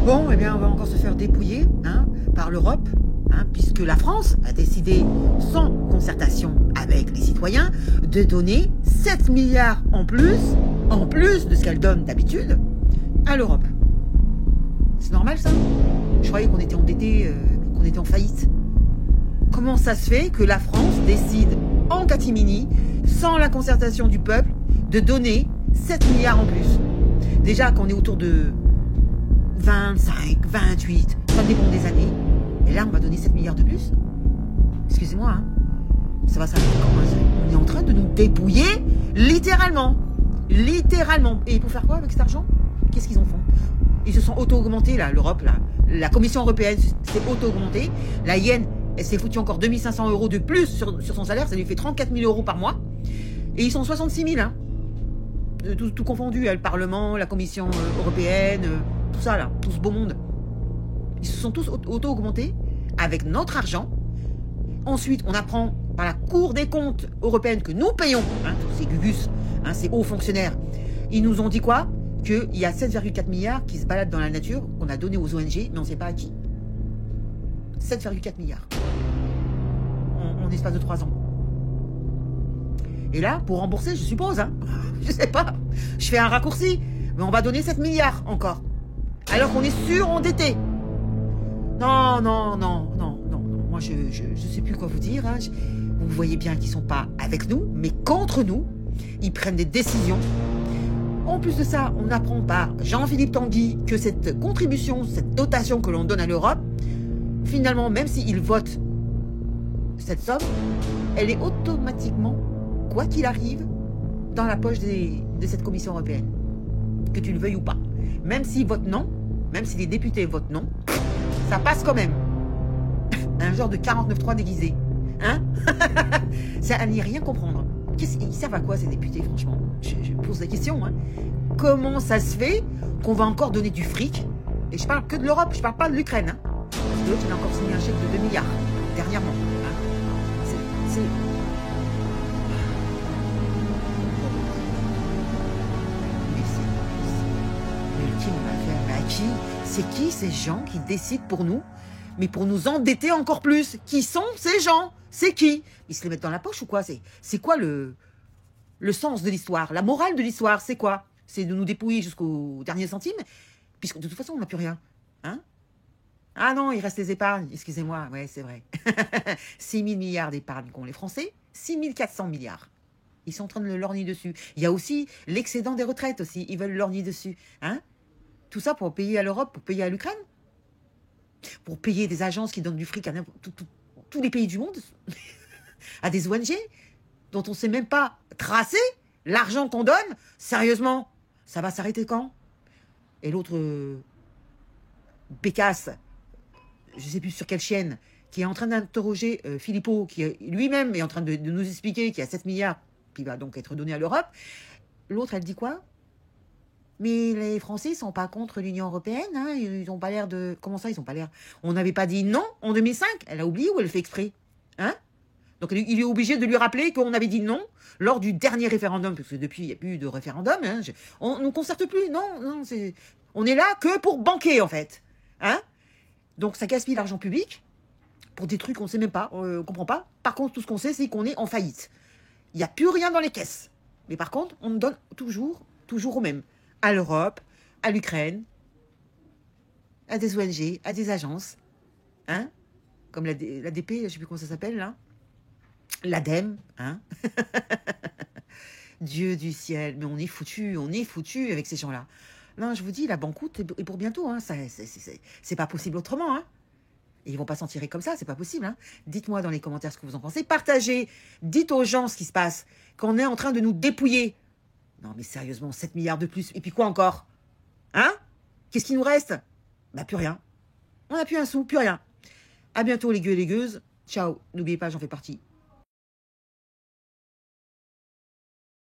Bon, eh bien, on va encore se faire dépouiller par l'Europe, puisque la France a décidé, sans concertation avec les citoyens, de donner 7 milliards en plus de ce qu'elle donne d'habitude, à l'Europe. C'est normal, ça? Je croyais qu'on était endettés, qu'on était en faillite. Comment ça se fait que la France décide, en catimini, sans la concertation du peuple, de donner 7 milliards en plus? Déjà qu'on est autour de 25, 28, ça dépend des années. Et là, on va donner 7 milliards de plus. Excusez-moi, ça va s'arrêter quand? On est en train de nous dépouiller, littéralement. Littéralement. Et pour faire quoi avec cet argent? Qu'est-ce qu'ils en font? Ils se sont auto-augmentés, là, l'Europe, là. La Commission européenne s'est auto-augmentée. La Yen, elle s'est foutue encore 2500 € de plus sur son salaire. Ça lui fait 34 000 € par mois. Et ils sont 66 000, tout confondu, le Parlement, la Commission européenne, tout ça, là, tout ce beau monde. Ils se sont tous auto-augmentés avec notre argent. Ensuite, on apprend par la Cour des comptes européenne que nous payons, tous ces gugus, ces hauts fonctionnaires. Ils nous ont dit quoi? Qu'il y a 7,4 milliards qui se baladent dans la nature, qu'on a donné aux ONG, mais on ne sait pas à qui. 7,4 milliards. En espace de 3 ans. Et là, pour rembourser, je suppose, je sais pas, je fais un raccourci, mais on va donner 7 milliards encore. Alors qu'on est surendetté. Non, moi je sais plus quoi vous dire. Vous voyez bien qu'ils sont pas avec nous, mais contre nous. Ils prennent des décisions. En plus de ça, on apprend par Jean-Philippe Tanguy que cette contribution, cette dotation que l'on donne à l'Europe, finalement, même s'ils votent cette somme, elle est automatiquement, quoi qu'il arrive, dans la poche de cette Commission européenne. Que tu le veuilles ou pas. Même s'ils votent non, même si les députés votent non, ça passe quand même. Un genre de 49.3 déguisé. C'est à n'y rien comprendre. Ils servent à quoi ces députés, franchement? Je pose la question. Comment ça se fait qu'on va encore donner du fric? Et je parle que de l'Europe, je parle pas de l'Ukraine. Parce que l'autre, il a encore signé un chèque de 2 milliards, dernièrement. C'est... Mais qui on va faire? Mais à qui? C'est qui ces gens qui décident pour nous, mais pour nous endetter encore plus? Qui sont ces gens? C'est qui? Ils se les mettent dans la poche ou quoi? C'est quoi le sens de l'histoire? La morale de l'histoire, c'est quoi? C'est de nous dépouiller jusqu'au dernier centime? Puisque de toute façon, on n'a plus rien. Ah non, il reste les épargnes. Excusez-moi, ouais, c'est vrai. 6 000 milliards d'épargne qu'ont les Français. 6 400 milliards. Ils sont en train de le lorgner dessus. Il y a aussi l'excédent des retraites aussi. Ils veulent lorgner dessus. Tout ça pour payer à l'Europe, pour payer à l'Ukraine? Pour payer des agences qui donnent du fric à tous les pays du monde? À des ONG dont on ne sait même pas tracer l'argent qu'on donne? Sérieusement, ça va s'arrêter quand? Et l'autre Pécasse, je ne sais plus sur quelle chaîne, qui est en train d'interroger Philippot, qui lui-même est en train de nous expliquer qu'il y a 7 milliards qui va donc être donné à l'Europe. L'autre, elle dit quoi? Mais les Français ne sont pas contre l'Union européenne, ils n'ont pas l'air de... Comment ça, ils n'ont pas l'air? On n'avait pas dit non en 2005? Elle a oublié ou elle fait exprès? Donc il est obligé de lui rappeler qu'on avait dit non lors du dernier référendum, parce que depuis, il n'y a plus de référendum. On ne concerte plus, non, on est là que pour banquer, en fait. Donc ça gaspille l'argent public pour des trucs qu'on ne sait même pas, on ne comprend pas. Par contre, tout ce qu'on sait, c'est qu'on est en faillite. Il n'y a plus rien dans les caisses. Mais par contre, on donne toujours au même. À l'Europe, à l'Ukraine, à des ONG, à des agences. Comme l'ADP, je ne sais plus comment ça s'appelle, là. L'ADEME, Dieu du ciel, mais on est foutu avec ces gens-là. Non, je vous dis, la banqueroute est pour bientôt, c'est pas possible autrement, Et ils vont pas s'en tirer comme ça, c'est pas possible, Dites-moi dans les commentaires ce que vous en pensez, partagez, dites aux gens ce qui se passe, qu'on est en train de nous dépouiller. Non, mais sérieusement, 7 milliards de plus, et puis quoi encore? Qu'est-ce qui nous reste? Plus rien. On n'a plus un sou, plus rien. À bientôt les gueux et les gueuses. Ciao, n'oubliez pas, j'en fais partie.